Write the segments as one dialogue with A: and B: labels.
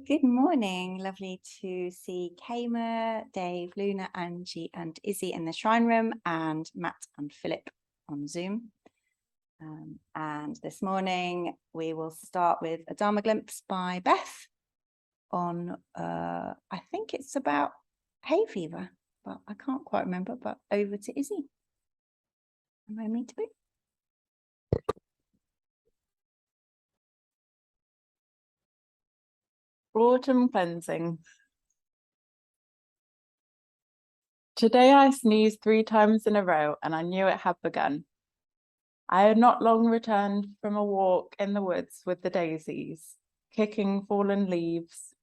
A: Good morning. Lovely to see Kama, Dave, Luna, Angie, and Izzy in the shrine room, and Matt and Philip on Zoom. And this morning we will start with a Dharma glimpse by Beth on, I think it's about hay fever, but I can't quite remember. But over to Izzy. Am I meant to be?
B: Autumn cleansing. Today I sneezed 3 times in a row and I knew it had begun. I had not long returned from a walk in the woods with the daisies, kicking fallen leaves,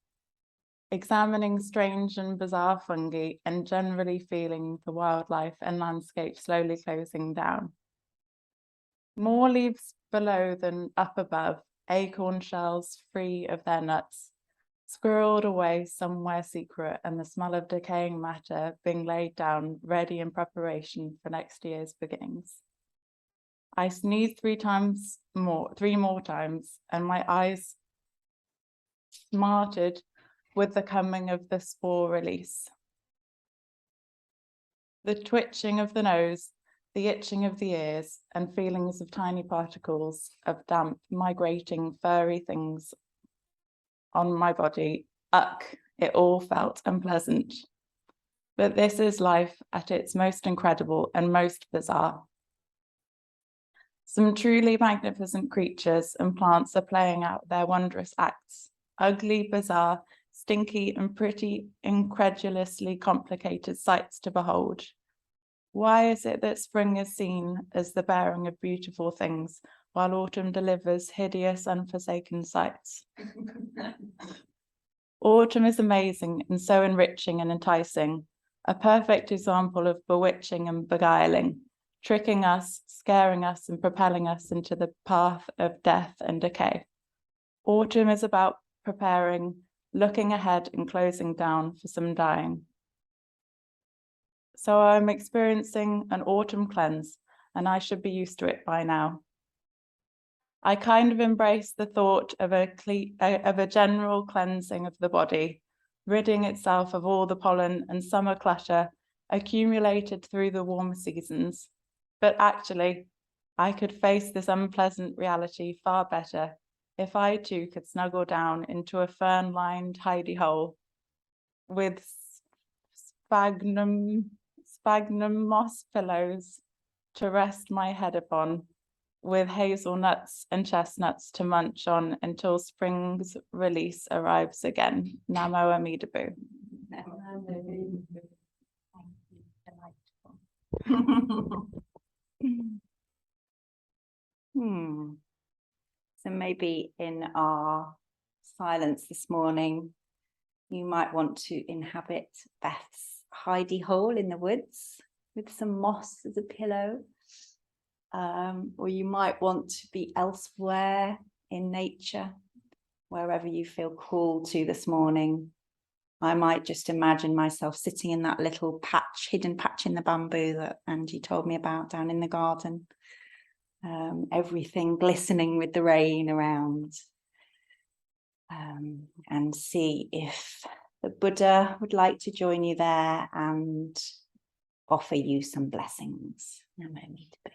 B: examining strange and bizarre fungi, and generally feeling the wildlife and landscape slowly closing down. More leaves below than up above, acorn shells free of their nuts, squirreled away somewhere secret, and the smell of decaying matter being laid down, ready in preparation for next year's beginnings. I sneezed 3 more times, and my eyes smarted with the coming of the spore release. The twitching of the nose, the itching of the ears, and feelings of tiny particles of damp migrating furry things on my body. It all felt unpleasant. But this is life at its most incredible and most bizarre. Some truly magnificent creatures and plants are playing out their wondrous acts, ugly, bizarre, stinky, and pretty incredulously complicated sights to behold. Why is it that spring is seen as the bearing of beautiful things, while autumn delivers hideous, unforsaken sights? Autumn is amazing and so enriching and enticing, a perfect example of bewitching and beguiling, tricking us, scaring us, and propelling us into the path of death and decay. Autumn is about preparing, looking ahead, and closing down for some dying. So I'm experiencing an autumn cleanse, and I should be used to it by now. I kind of embrace the thought of a general cleansing of the body, ridding itself of all the pollen and summer clutter accumulated through the warm seasons. But actually, I could face this unpleasant reality far better if I too could snuggle down into a fern-lined hidey hole with sphagnum moss pillows to rest my head upon, with hazelnuts and chestnuts to munch on until spring's release arrives again. Namo Amida Boo.
A: So maybe in our silence this morning, you might want to inhabit Beth's hidey hole in the woods with some moss as a pillow. Or you might want to be elsewhere in nature, wherever you feel called to this morning. I might just imagine myself sitting in that little hidden patch in the bamboo that Angie told me about down in the garden. Everything glistening with the rain around. And see if the Buddha would like to join you there and offer you some blessings. Namo Amida Boo.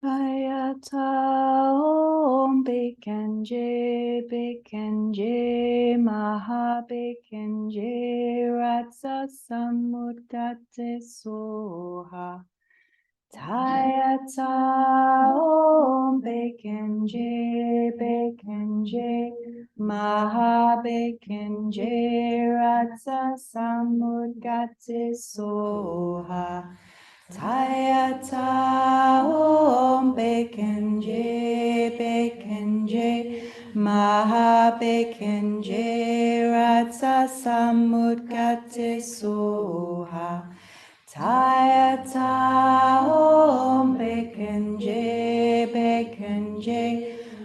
A: Ayata Om Bekenje Bekenje Maha Bekenje Ratsa Samudgate Soha Tayata Om Bekenje Bekenje Maha Bekenje Ratsa Samudgate Soha Tayata Om Bekenje Bekenje Maha Bekenje Ratsa Samudgate Soha Tayata Om Bekenje Bekenje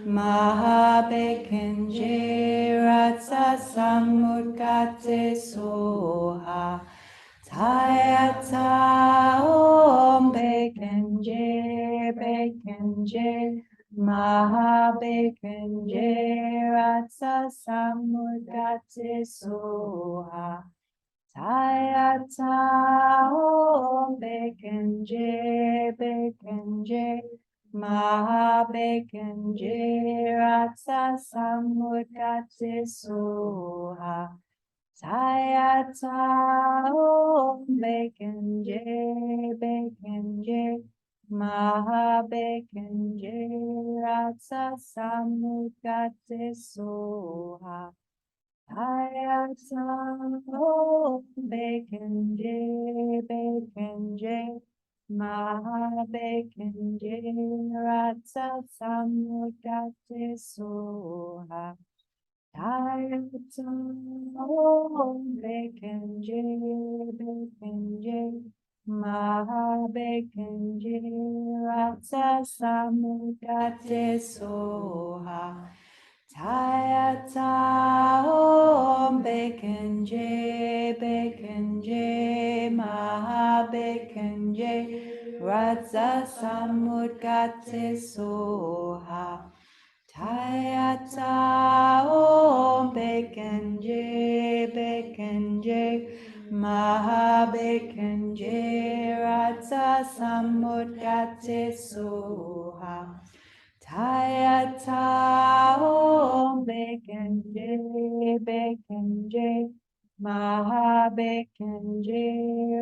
A: Maha Bekenje Ratsa Samudgate Soha Tayata Om Bekenje Bekenje Maha Bekenje Ratsa Samudgate Soha Tayata Om Bekenje Bekenje Maha Bekenje Ratsa Samudgate Soha Tayata Om Bekenje Bekenje Maha Bekenje Ratsa Samudgate Soha Tayata Om Bekenje Bekenje Maha Bekenje Ratsa Samudgate Soha Tayata Om Bekenje Bekenje Maha Bekenje Ratsa Samudgate Soha Tayata Om Bekenje Bekenje Maha Bekenje Ratsa Samudgate Soha Tayata Om Bekenje Bekenje Maha Bekenje Ratsa Samudgate Soha Tayata Om Bekenje Bekenje Maha Bekenje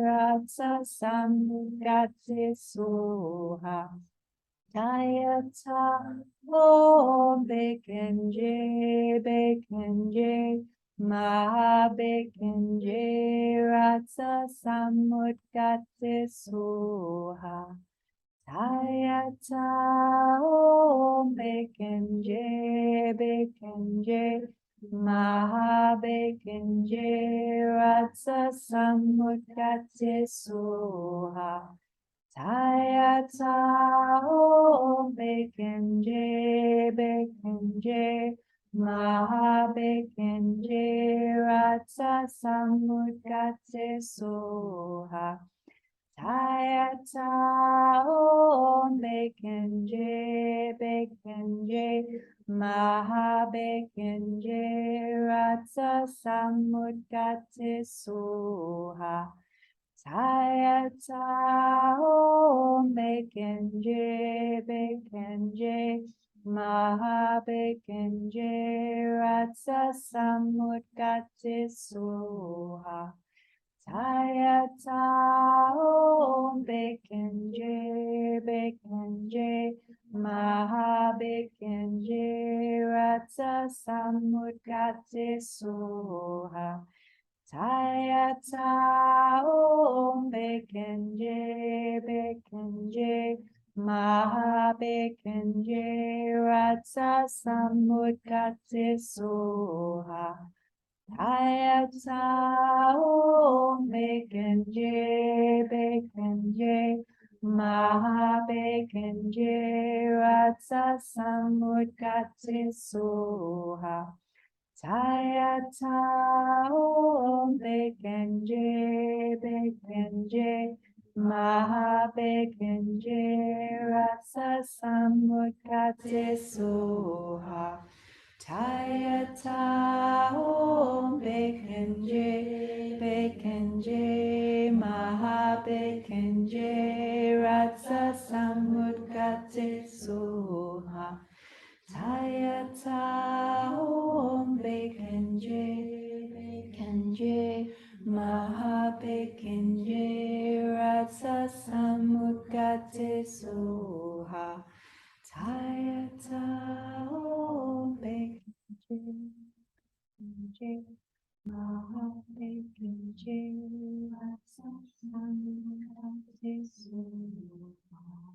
A: Ratsa Samudgate Soha Tayata Om Bekenje Bekenje Maha Bekenje Ratsa Samudgate Soha Tayata Om Bekenje Bekenje Maha Bekenje Ratsa Samudgate Soha Tayata Om Bekenje Bekenje Maha Bekenje Ratsa Samudgate Soha Tayata Om Bekenje Bekenje Maha Bekenje Ratsa Samudgate Soha Tayata Om Bekenje Bekenje Maha Bekenje Ratsa Samudgate Soha Tayata Om Bekenje Bekenje Maha Bekenje Ratsa Samudgate Soha Tayata Om Bekenje Bekenje Maha Bekenje Ratsa Samudgate Soha Tayata Om Bekenje Bekenje Maha Bekenje Ratsa Samudgate Soha Tayata Om Bekenje Bekenje Maha Bekenje Ratsa Samudgate Soha Tayata Om Bekenje Bekenje Maha Bekenje Ratsa Samudgate Soha Tayata Om Bekenje Bekenje Maha Bekenje Ratsa Samudgate Soha Tayata Om Bekenje Bekenje Maha Bekenje Ratsa Samudgate Soha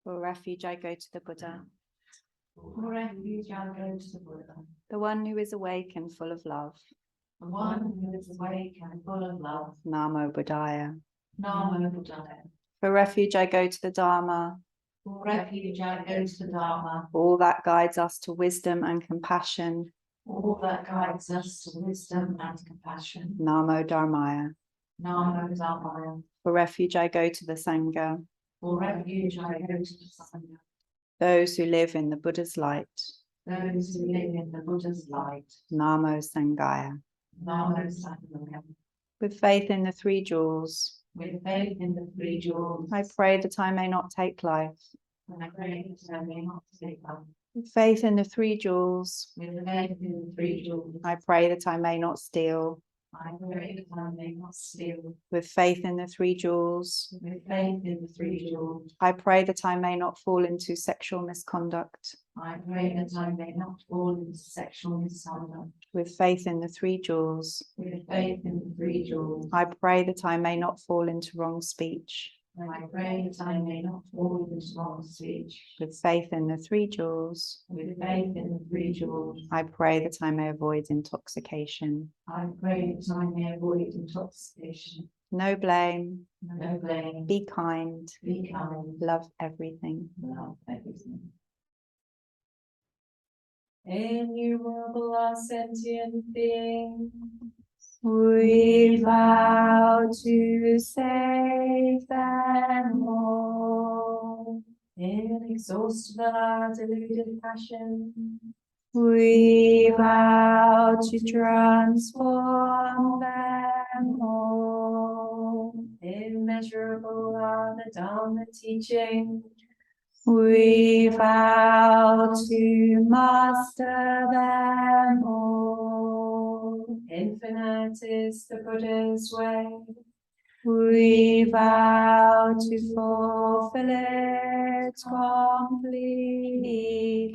A: For refuge, I go to the Buddha,
C: For refuge, I go to the Buddha,
A: the one who is awake and full of love.
C: the one who is awake and full of love.
A: Namo Buddhaya.
C: Namo Buddhaya.
A: For refuge, I go to the Dharma,
C: For refuge, I go to the Dharma,
A: all that guides us to wisdom and compassion.
C: all that guides us to wisdom and compassion.
A: Namo Dharmaya.
C: Namo Dharmaya.
A: For refuge, I go to the Sangha,
C: For refuge, I go to the Sangha,
A: those who live in the Buddha's light.
C: those who live in the Buddha's light.
A: Namo Sanghaya.
C: Namo Sangha.
A: With faith in the three jewels,
C: With faith in the three jewels,
A: I pray that I may not take life.
C: I pray that I may not take life.
A: With faith in the three jewels,
C: With faith in the three jewels,
A: I pray that I may not steal.
C: I pray that I may not steal.
A: With faith in the three jewels,
C: With faith in the three jewels,
A: I pray that I may not fall into sexual misconduct.
C: I pray that I may not fall into sexual misconduct.
A: With faith in the three jewels,
C: With faith in the three jewels,
A: I pray that I may not fall into wrong speech.
C: I pray that I may not fall into wrong speech.
A: With faith in the three jewels,
C: With faith in the three jewels,
A: I pray that I may avoid intoxication.
C: I pray that I may avoid intoxication.
A: No blame,
C: No blame,
A: be kind,
C: be kind,
A: love everything.
C: love everything. Innumerable are sentient beings.
A: We vow to save them all.
C: Inexhaustible are deluded passions.
A: We vow to transform them all.
C: Immeasurable are the Dharma teachings.
A: We vow to master them all.
C: Infinite is the Buddha's way.
A: We vow to fulfill it completely.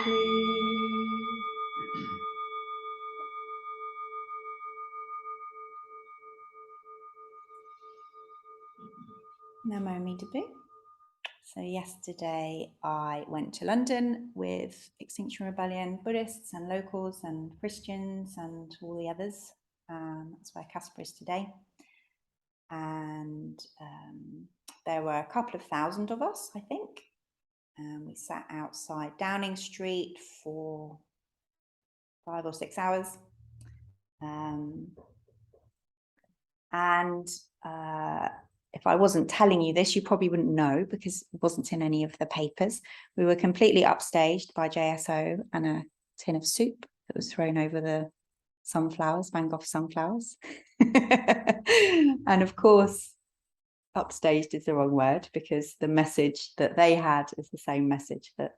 A: Namo Meedabu. So yesterday I went to London with Extinction Rebellion Buddhists and locals and Christians and all the others. That's where Casper is today. And there were a couple of thousand of us, I think. And we sat outside Downing Street for 5 or 6 hours. If I wasn't telling you this, you probably wouldn't know because it wasn't in any of the papers. We were completely upstaged by JSO and a tin of soup that was thrown over the sunflowers, Van Gogh sunflowers. And of course, upstaged is the wrong word because the message that they had is the same message that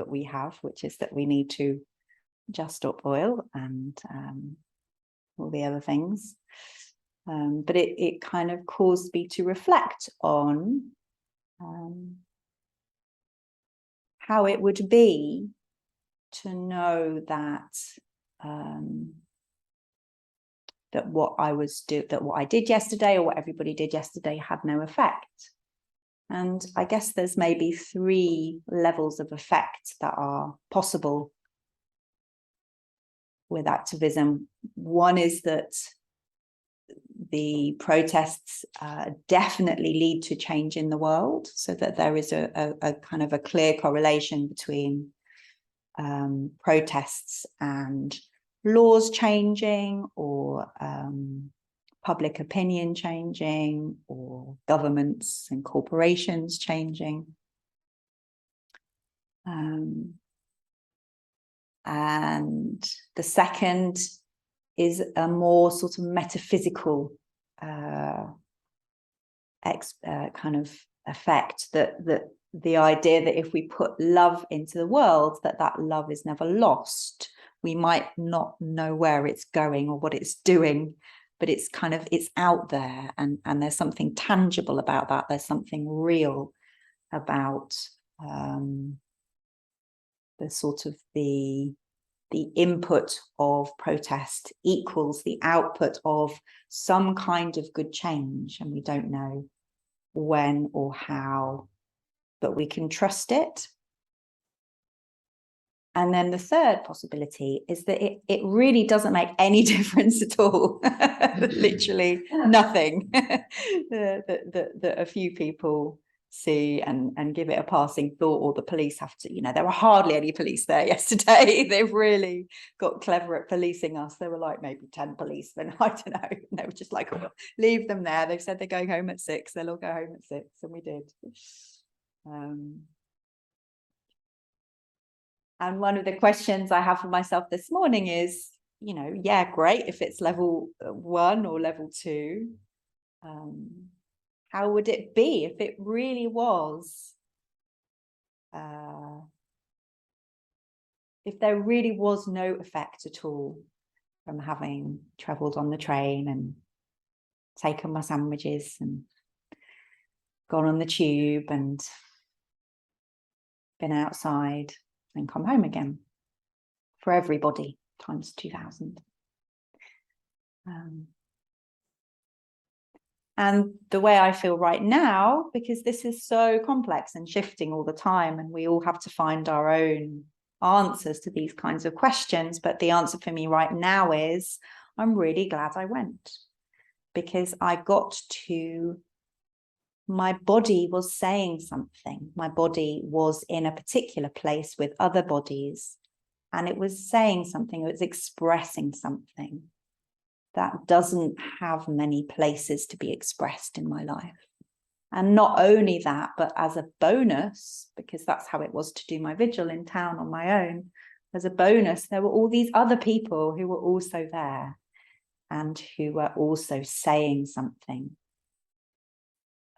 A: we have, which is that we need to just stop oil and all the other things. But it kind of caused me to reflect on how it would be to know that that what I did yesterday or what everybody did yesterday had no effect. And I guess there's maybe 3 levels of effect that are possible with activism. One is that the protests definitely lead to change in the world, so that there is a kind of a clear correlation between protests and laws changing or public opinion changing or governments and corporations changing. And the second is a more sort of metaphysical kind of effect, that the idea that if we put love into the world, that love is never lost. We might not know where it's going or what it's doing, but it's out there, and there's something tangible about that. There's something real about the sort of the input of protest equals the output of some kind of good change, and we don't know when or how but we can trust it. And then the third possibility is that it really doesn't make any difference at all. Literally nothing. that a few people see and give it a passing thought, or the police have to, there were hardly any police there yesterday. They've really got clever at policing us. There were like maybe 10 policemen, I don't know. And they were just like, oh, leave them there. They've said they're going home at 6. They'll all go home at 6. And we did. And one of the questions I have for myself this morning is, yeah, great if it's level 1 or level 2. How would it be if it really was, if there really was no effect at all from having travelled on the train and taken my sandwiches and gone on the tube and been outside and come home again, for everybody times 2,000. And the way I feel right now, because this is so complex and shifting all the time, and we all have to find our own answers to these kinds of questions, but the answer for me right now is I'm really glad I went, because I got to, my body was saying something. My body was in a particular place with other bodies, and it was saying something, it was expressing something that doesn't have many places to be expressed in my life. And not only that, but as a bonus, because that's how it was to do my vigil in town on my own, as a bonus, there were all these other people who were also there and who were also saying something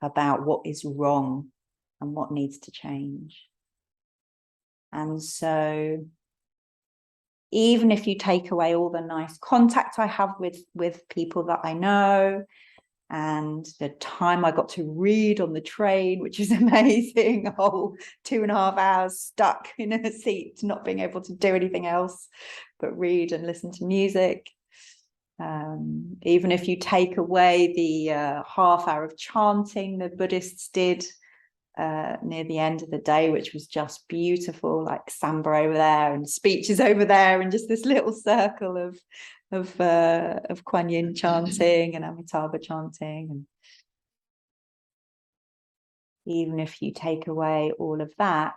A: about what is wrong and what needs to change. And so even if you take away all the nice contact I have with people that I know, and the time I got to read on the train, which is amazing, a whole 2.5 hours stuck in a seat, not being able to do anything else but read and listen to music. Even if you take away the half hour of chanting the Buddhists did near the end of the day, which was just beautiful, like samba over there and speeches over there, and just this little circle of Kuan Yin chanting and Amitabha chanting. And even if you take away all of that,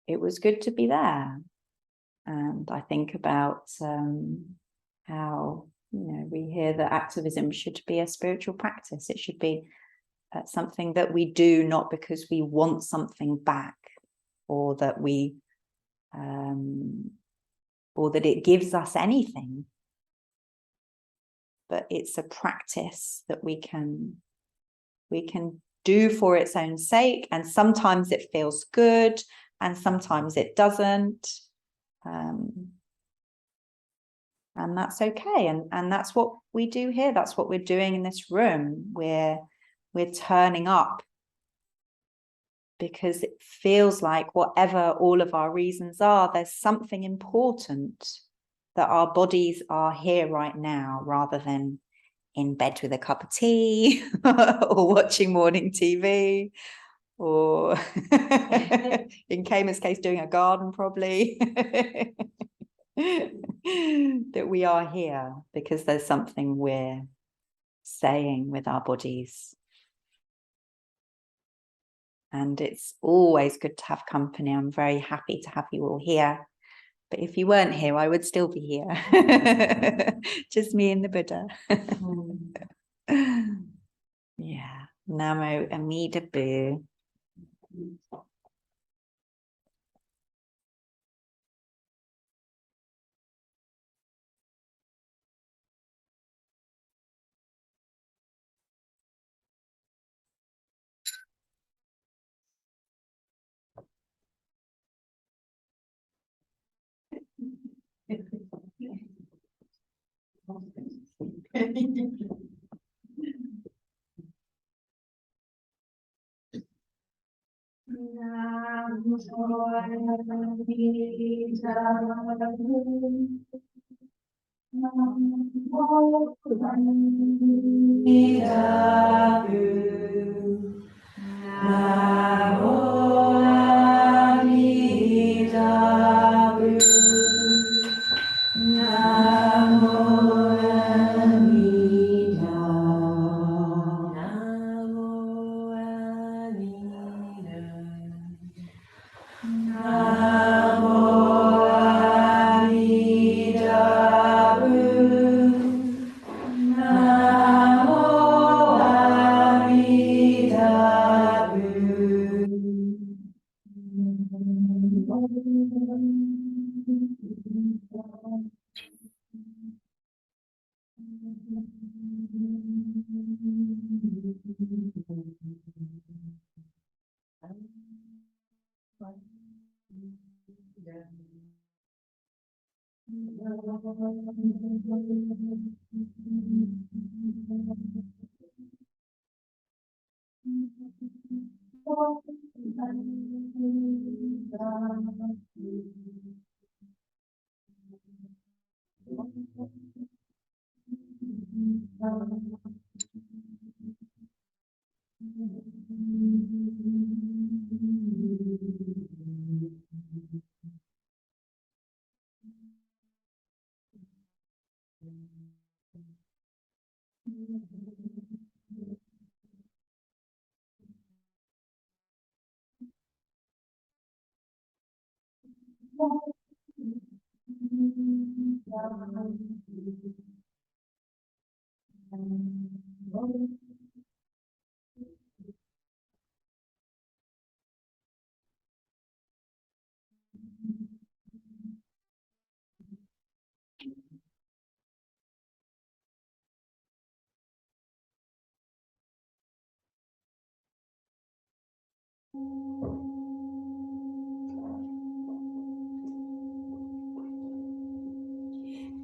A: it was good to be there. And I think about how we hear that activism should be a spiritual practice. It should be something that we do not because we want something back, or that we or that it gives us anything, but it's a practice that we can do for its own sake, and sometimes it feels good and sometimes it doesn't, and that's okay. And that's what we do here. That's what we're doing in this room. We're turning up because it feels like, whatever all of our reasons are, there's something important, that our bodies are here right now, rather than in bed with a cup of tea or watching morning TV, or in Kama's case, doing a garden probably. That we are here because there's something we're saying with our bodies. And it's always good to have company. I'm very happy to have you all here. But if you weren't here, I would still be here. Just me and the Buddha. Yeah. Namo Amida Bu.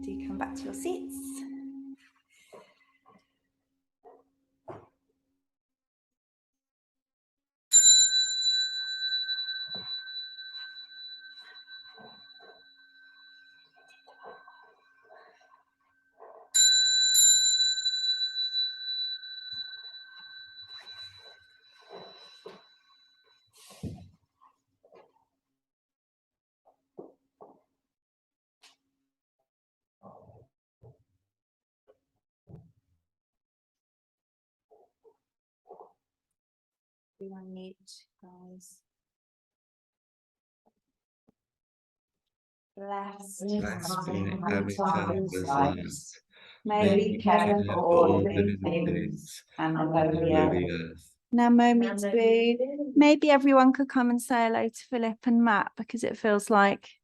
A: Do come back to your seats. Everyone mute, guys. Blessed may be cared for all living things and the holy earth. Now Mo meets Boo. Maybe everyone could come and say hello to Philip and Matt, because it feels like